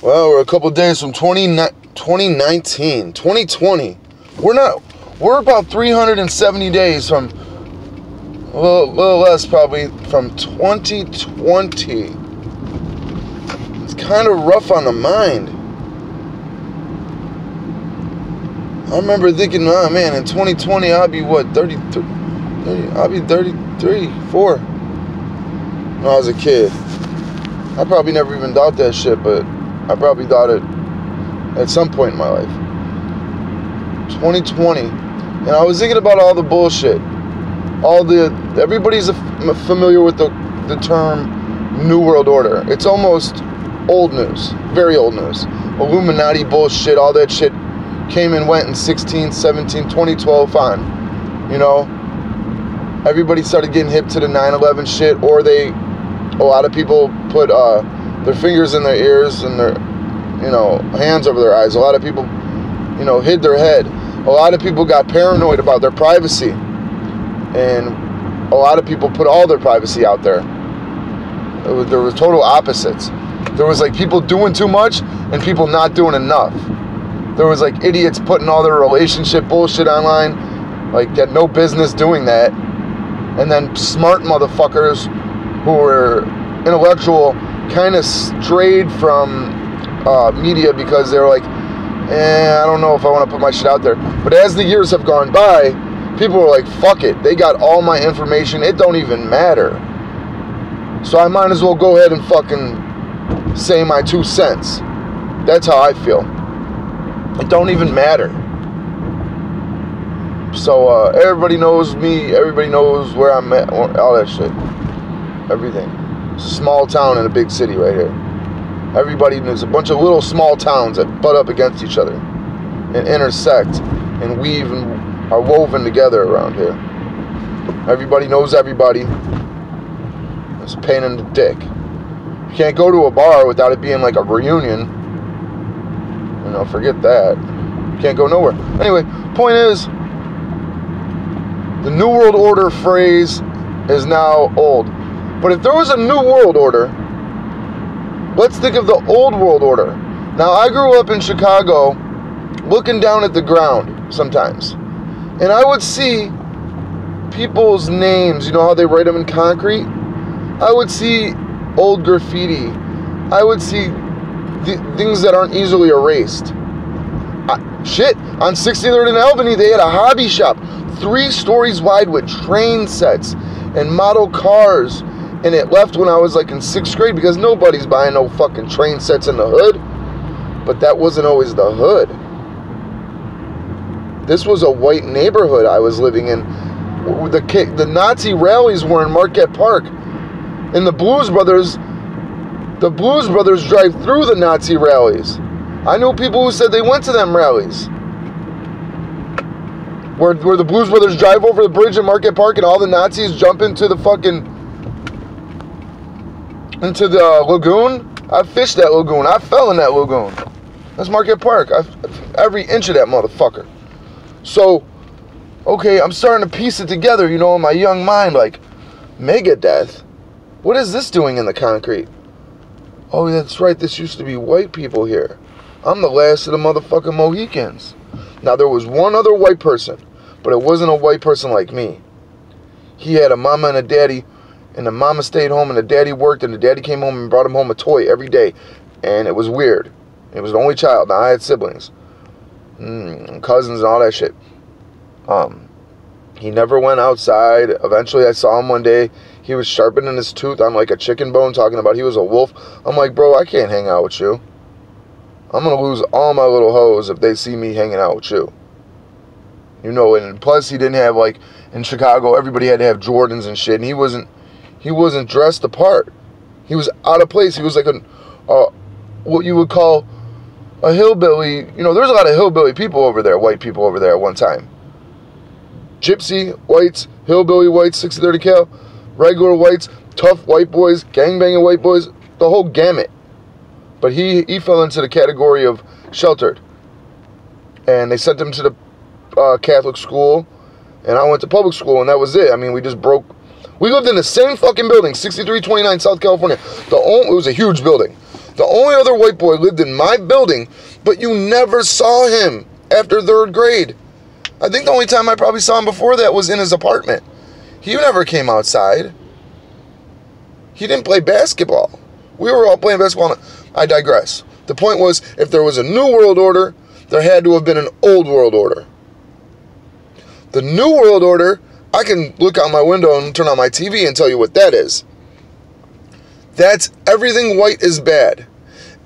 Well, we're a couple days from 2019, 2020. We're about 370 days from, a little less probably, from 2020. It's kind of rough on the mind. I remember thinking, oh man, in 2020 I'll be what, 33, I'll be 33, 4. When I was a kid. I probably never even thought that shit, but I probably thought it at some point in my life. 2020. And I was thinking about all the bullshit. Everybody's familiar with the term New World Order. It's almost old news. Very old news. Illuminati bullshit, all that shit came and went in 16, 17, 2012 on. You know? Everybody started getting hip to the 9/11 shit, or a lot of people put their fingers in their ears and their, hands over their eyes. A lot of people, hid their head. A lot of people got paranoid about their privacy. And a lot of people put all their privacy out there. There were total opposites. There was like people doing too much and people not doing enough. There was like idiots putting all their relationship bullshit online, like had no business doing that. And then smart motherfuckers who were intellectual kind of strayed from media because they were like, I don't know if I want to put my shit out there. But as the years have gone by, people were like, fuck it. They got all my information. It don't even matter. So I might as well go ahead and fucking say my 2 cents. That's how I feel. It don't even matter. So everybody knows me. Everybody knows where I'm at. All that shit. Everything. It's a small town in a big city right here. Everybody knows a bunch of little small towns that butt up against each other and intersect and weave and are woven together around here. Everybody knows everybody. It's a pain in the dick. You can't go to a bar without it being like a reunion. Forget that. You can't go nowhere. Anyway, point is, the New World Order phrase is now old. But if there was a New World Order, let's think of the Old World Order. Now, I grew up in Chicago looking down at the ground sometimes. And I would see people's names, how they write them in concrete? I would see old graffiti. I would see things that aren't easily erased. On 63rd and Albany, they had a hobby shop, 3 stories wide with train sets and model cars. And it left when I was like in 6th grade because nobody's buying no fucking train sets in the hood. But that wasn't always the hood. This was a white neighborhood I was living in. The Nazi rallies were in Marquette Park. And the Blues Brothers drive through the Nazi rallies. I knew people who said they went to them rallies. Where the Blues Brothers drive over the bridge in Marquette Park and all the Nazis jump into the lagoon. I fished that lagoon. I fell in that lagoon. That's Marquette Park. Every inch of that motherfucker. So, okay, I'm starting to piece it together, in my young mind, like, Megadeth? What is this doing in the concrete? Oh, that's right, this used to be white people here. I'm the last of the motherfucking Mohicans. Now, there was one other white person, but it wasn't a white person like me. He had a mama and a daddy, and the mama stayed home, and the daddy worked, and the daddy came home and brought him home a toy every day. And it was weird. It was the only child. Now, I had siblings. Cousins and all that shit. He never went outside. Eventually, I saw him one day. He was sharpening his tooth on like a chicken bone, talking about he was a wolf. I'm like, bro, I can't hang out with you. I'm going to lose all my little hoes if they see me hanging out with you. And plus he didn't have, like, in Chicago, everybody had to have Jordans and shit, and he wasn't dressed apart. He was out of place. He was like what you would call a hillbilly. There's a lot of hillbilly people over there, white people over there at one time. Gypsy whites, hillbilly whites, 60-30 cal, regular whites, tough white boys, gangbanging white boys, the whole gamut. But he fell into the category of sheltered. And they sent him to the Catholic school, and I went to public school, and that was it. I mean, we lived in the same fucking building, 6329 South California. It was a huge building. The only other white boy lived in my building, but you never saw him after 3rd grade. I think the only time I probably saw him before that was in his apartment. He never came outside. He didn't play basketball. We were all playing basketball. I digress. The point was, if there was a new world order, there had to have been an old world order. The new world order, I can look out my window and turn on my TV and tell you what that is. That's everything white is bad.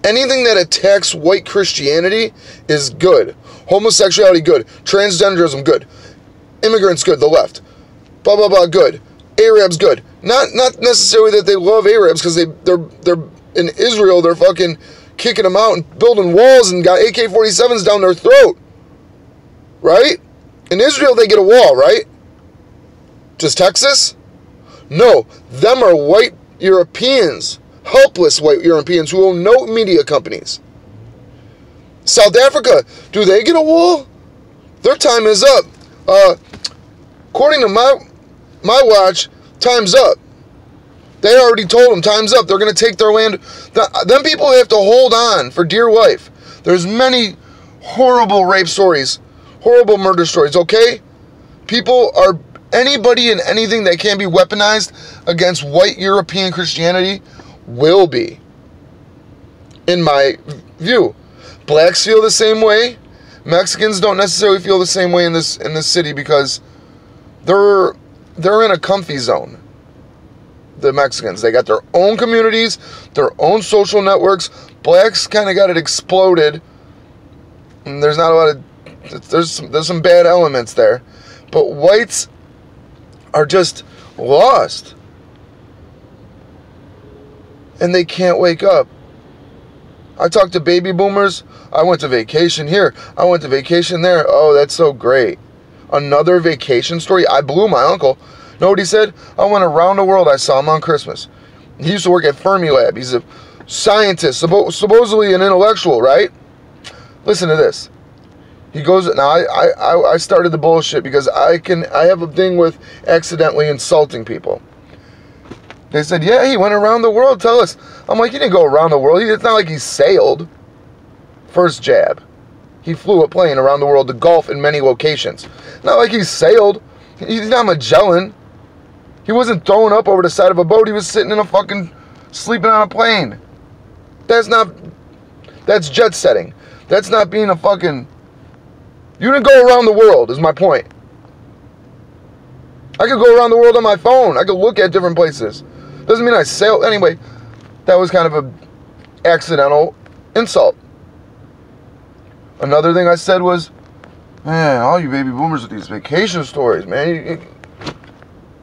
Anything that attacks white Christianity is good. Homosexuality, good. Transgenderism, good. Immigrants, good. The left. Blah, blah, blah, good. Arabs, good. Not necessarily that they love Arabs, because they're in Israel, they're fucking kicking them out and building walls and got AK-47s down their throat. Right? In Israel, they get a wall, right? Just Texas? No. Them are white Europeans. Helpless white Europeans who own no media companies. South Africa, do they get a wall? Their time is up. According to my watch, time's up. They already told them time's up. They're going to take their land. Them people have to hold on for dear life. There's many horrible rape stories, horrible murder stories, okay? People are, anybody and anything that can be weaponized against white European Christianity will be, in my view. Blacks feel the same way. Mexicans don't necessarily feel the same way in this city because they're in a comfy zone. The Mexicans, they got their own communities, their own social networks. Blacks kind of got it exploded. And there's not a lot of, there's some bad elements there, but whites are just lost. And they can't wake up. I talked to baby boomers. I went to vacation here. I went to vacation there. Oh, that's so great. Another vacation story. I blew my uncle. Know what he said? I went around the world. I saw him on Christmas. He used to work at Fermilab. He's a scientist, supposedly an intellectual, right? Listen to this. He goes, now I started the bullshit because I have a thing with accidentally insulting people. They said, yeah, he went around the world. Tell us. I'm like, he didn't go around the world. It's not like he sailed. First jab. He flew a plane around the world to golf in many locations. Not like he sailed. He's not Magellan. He wasn't throwing up over the side of a boat. He was sitting in a fucking, sleeping on a plane. That's jet setting. That's not being a fucking, you didn't go around the world, is my point. I could go around the world on my phone. I could look at different places. Doesn't mean I sailed. Anyway, that was kind of a accidental insult. Another thing I said was, man, all you baby boomers with these vacation stories, man.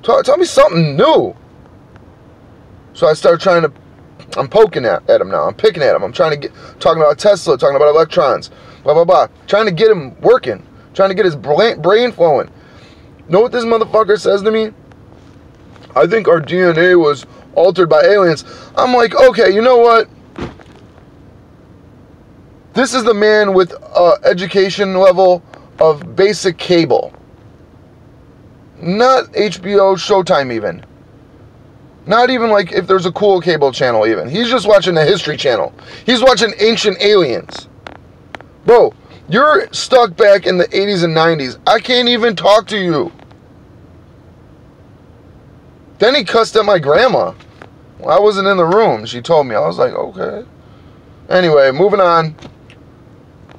Tell me something new. So I started trying to, I'm poking at him now. I'm picking at him. I'm trying to talking about Tesla, talking about electrons, blah, blah, blah. Trying to get him working. Trying to get his brain flowing. Know what this motherfucker says to me? I think our DNA was altered by aliens. I'm like, okay, you know what? This is the man with education level of basic cable. Not HBO, Showtime even. Not even like if there's a cool cable channel even. He's just watching the History Channel. He's watching Ancient Aliens. Bro, you're stuck back in the 80s and 90s. I can't even talk to you. Then he cussed at my grandma. Well, I wasn't in the room. She told me. I was like, okay. Anyway, moving on.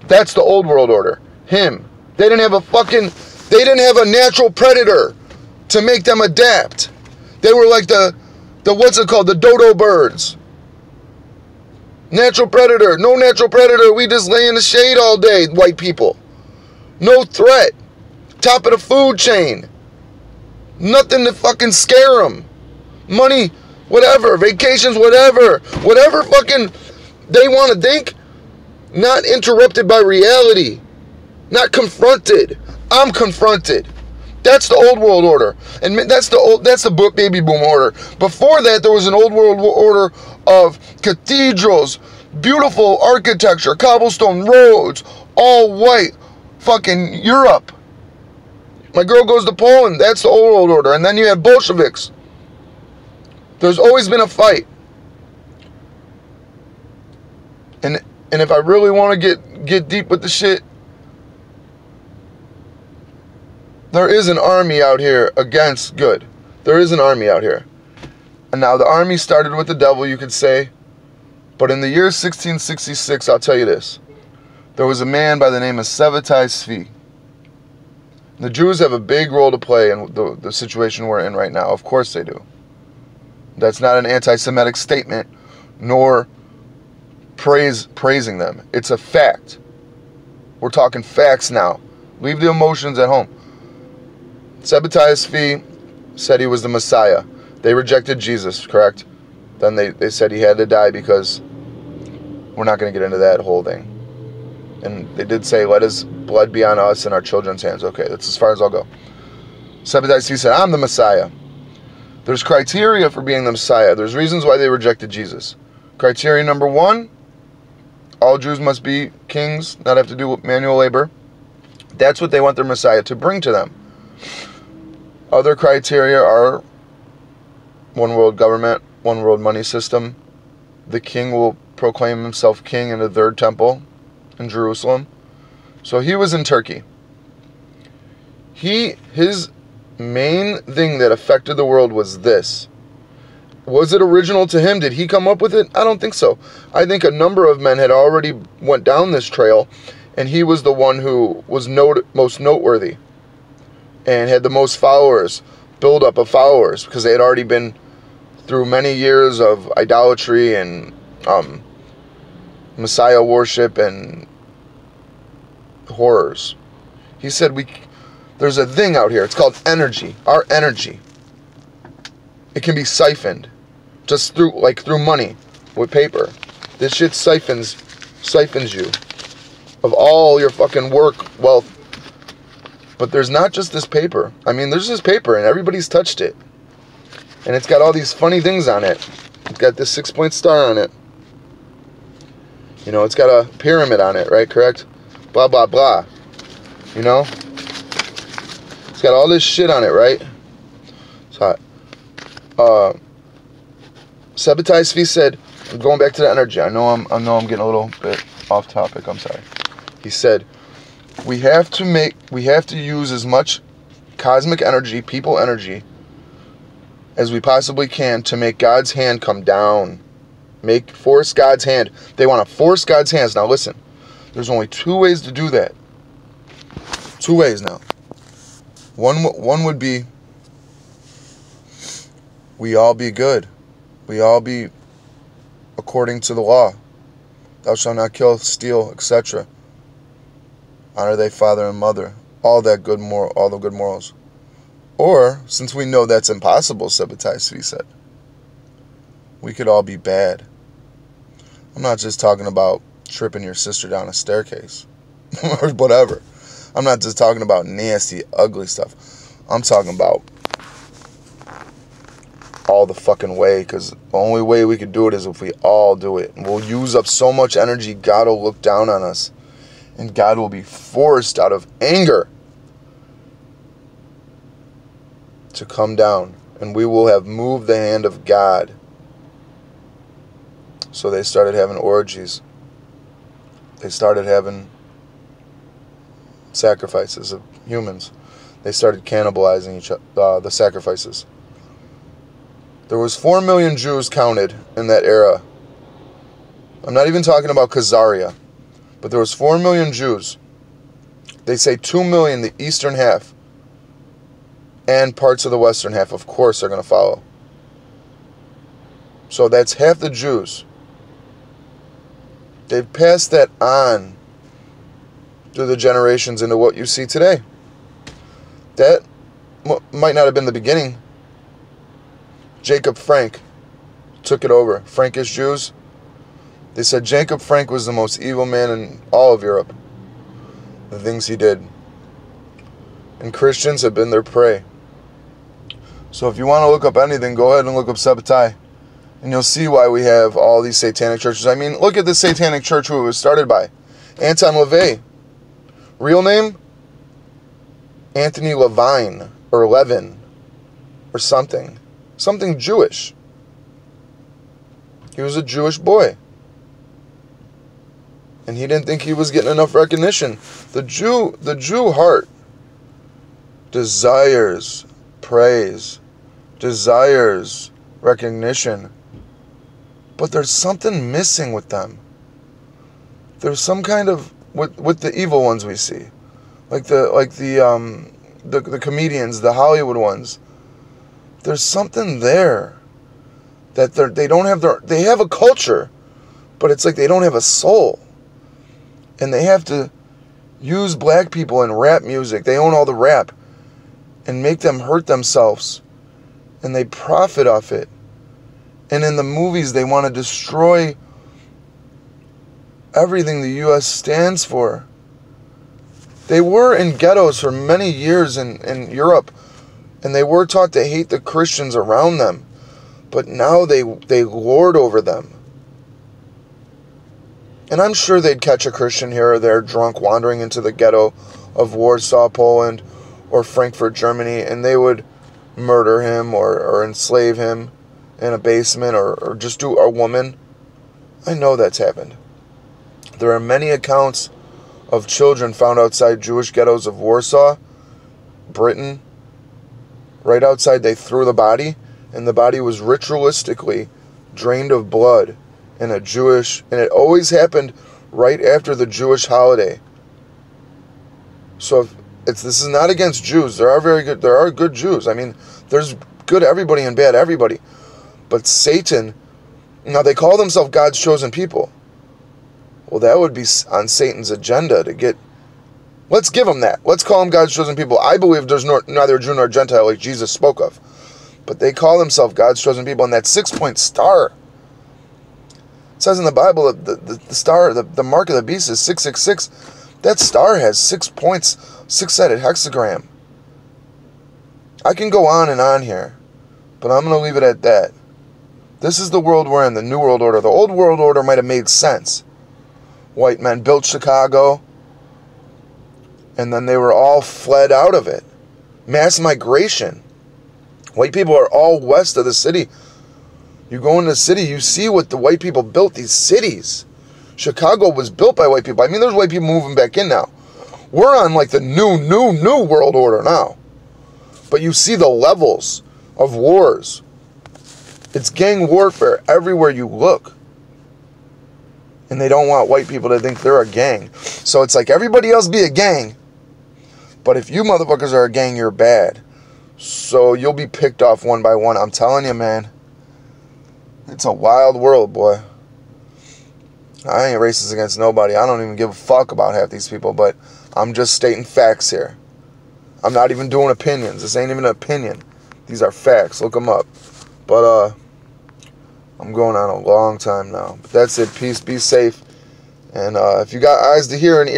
That's the old world order. Him. They didn't have a natural predator to make them adapt. They were like the what's it called? The dodo birds. Natural predator. No natural predator. We just lay in the shade all day, white people. No threat. Top of the food chain. Nothing to fucking scare them. Money, whatever. Vacations, whatever. Whatever fucking they want to think. Not interrupted by reality. Not confronted. I'm confronted. That's the old world order. And that's the baby boom order. Before that, there was an old world order of cathedrals, beautiful architecture, cobblestone roads, all white, fucking Europe. My girl goes to Poland. That's the old world order. And then you have Bolsheviks. There's always been a fight. And if I really want to get deep with the shit, there is an army out here against good. There is an army out here. And now the army started with the devil, you could say. But in the year 1666, I'll tell you this. There was a man by the name of Sabbatai Tzvi. The Jews have a big role to play in the situation we're in right now. Of course they do. That's not an anti-Semitic statement, nor praising them. It's a fact. We're talking facts now. Leave the emotions at home. Sabbatai Tzvi said he was the Messiah. They rejected Jesus, correct? Then they said he had to die because we're not going to get into that whole thing. And they did say, let his blood be on us and our children's hands. Okay, that's as far as I'll go. Sabbatai Tzvi said, I'm the Messiah. There's criteria for being the Messiah. There's reasons why they rejected Jesus. Criteria number 1, all Jews must be kings, not have to do manual labor. That's what they want their Messiah to bring to them. Other criteria are one world government, one world money system. The king will proclaim himself king in the third temple in Jerusalem. So he was in Turkey. His main thing that affected the world was this. Was it original to him? Did he come up with it? I don't think so. I think a number of men had already went down this trail, and he was the one who was most noteworthy and had the most followers, build-up of followers, because they had already been through many years of idolatry and Messiah worship and horrors. He said, there's a thing out here. It's called energy. Our energy. It can be siphoned just through money with paper. This shit siphons you of all your fucking work, wealth. But there's not just this paper. I mean, there's this paper and everybody's touched it. And it's got all these funny things on it. It's got this 6-point star on it. You know, it's got a pyramid on it, right? Correct? Blah, blah, blah. You know? It's got all this shit on it, right? It's hot. Sabbatai Tzvi said, going back to the energy. I know I'm getting a little bit off topic. I'm sorry. He said, we have to use as much cosmic energy, people energy, as we possibly can to make God's hand come down. Force God's hand. They want to force God's hands. Now listen, there's only 2 ways to do that. 2 ways now. One would be, we all be good. We all be according to the law. Thou shalt not kill, steal, etc. Honor thy father and mother. All the good morals. Or, since we know that's impossible, Sabbatai Tzvi said, we could all be bad. I'm not just talking about tripping your sister down a staircase. Or whatever. I'm not just talking about nasty, ugly stuff. I'm talking about all the fucking way, because the only way we could do it is if we all do it. And we'll use up so much energy, God will look down on us. And God will be forced out of anger to come down. And we will have moved the hand of God. So they started having orgies. They started having sacrifices of humans. They started cannibalizing the sacrifices. There was 4 million Jews counted in that era. I'm not even talking about Khazaria. But there was 4 million Jews. They say 2 million, the eastern half, and parts of the western half, of course, are going to follow. So that's half the Jews. They've passed that on through the generations into what you see today. That might not have been the beginning. Jacob Frank took it over. Frankish Jews. They said Jacob Frank was the most evil man in all of Europe. The things he did. And Christians have been their prey. So if you want to look up anything, go ahead and look up Sabbatai. And you'll see why we have all these satanic churches. I mean, look at the satanic church who it was started by. Anton LaVey. Real name? Anthony Levine. Or Levin. Or something. Something Jewish. He was a Jewish boy. And he didn't think he was getting enough recognition. The Jew heart desires praise, desires recognition. But there's something missing with them. There's some kind of with the evil ones we see. Like the comedians, the Hollywood ones. There's something there that they don't have they have a culture, but it's like they don't have a soul. And they have to use black people in rap music. They own all the rap and make them hurt themselves. And they profit off it. And in the movies, they want to destroy everything the U.S. stands for. They were in ghettos for many years in Europe. And they were taught to hate the Christians around them. But now they lord over them. And I'm sure they'd catch a Christian here or there drunk wandering into the ghetto of Warsaw, Poland, or Frankfurt, Germany, and they would murder him or enslave him in a basement or just do a woman. I know that's happened. There are many accounts of children found outside Jewish ghettos of Warsaw, Britain. Right outside, they threw the body, and the body was ritualistically drained of blood. And it always happened right after the Jewish holiday. So this is not against Jews. There are good Jews. I mean, there's good everybody and bad everybody. But Satan, now they call themselves God's chosen people. Well, that would be on Satan's agenda to get, let's give them that. Let's call them God's chosen people. I believe there's neither Jew nor Gentile like Jesus spoke of. But they call themselves God's chosen people. And that 6-point star, it says in the Bible that the star, the mark of the beast is 666. That star has 6 points, 6-sided hexagram. I can go on and on here, but I'm going to leave it at that. This is the world we're in, the New World Order. The Old World Order might have made sense. White men built Chicago, and then they were all fled out of it. Mass migration. White people are all west of the city. You go into the city, you see what the white people built, these cities. Chicago was built by white people. I mean, there's white people moving back in now. We're on like the new world order now. But you see the levels of wars. It's gang warfare everywhere you look. And they don't want white people to think they're a gang. So it's like everybody else be a gang. But if you motherfuckers are a gang, you're bad. So you'll be picked off one by one. I'm telling you, man. It's a wild world, boy. I ain't racist against nobody. I don't even give a fuck about half these people, but I'm just stating facts here. I'm not even doing opinions. This ain't even an opinion. These are facts. Look them up. But I'm going on a long time now. But that's it. Peace. Be safe. And if you got eyes to hear and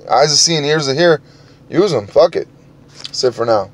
eyes to see and ears to hear, use them. Fuck it. That's it for now.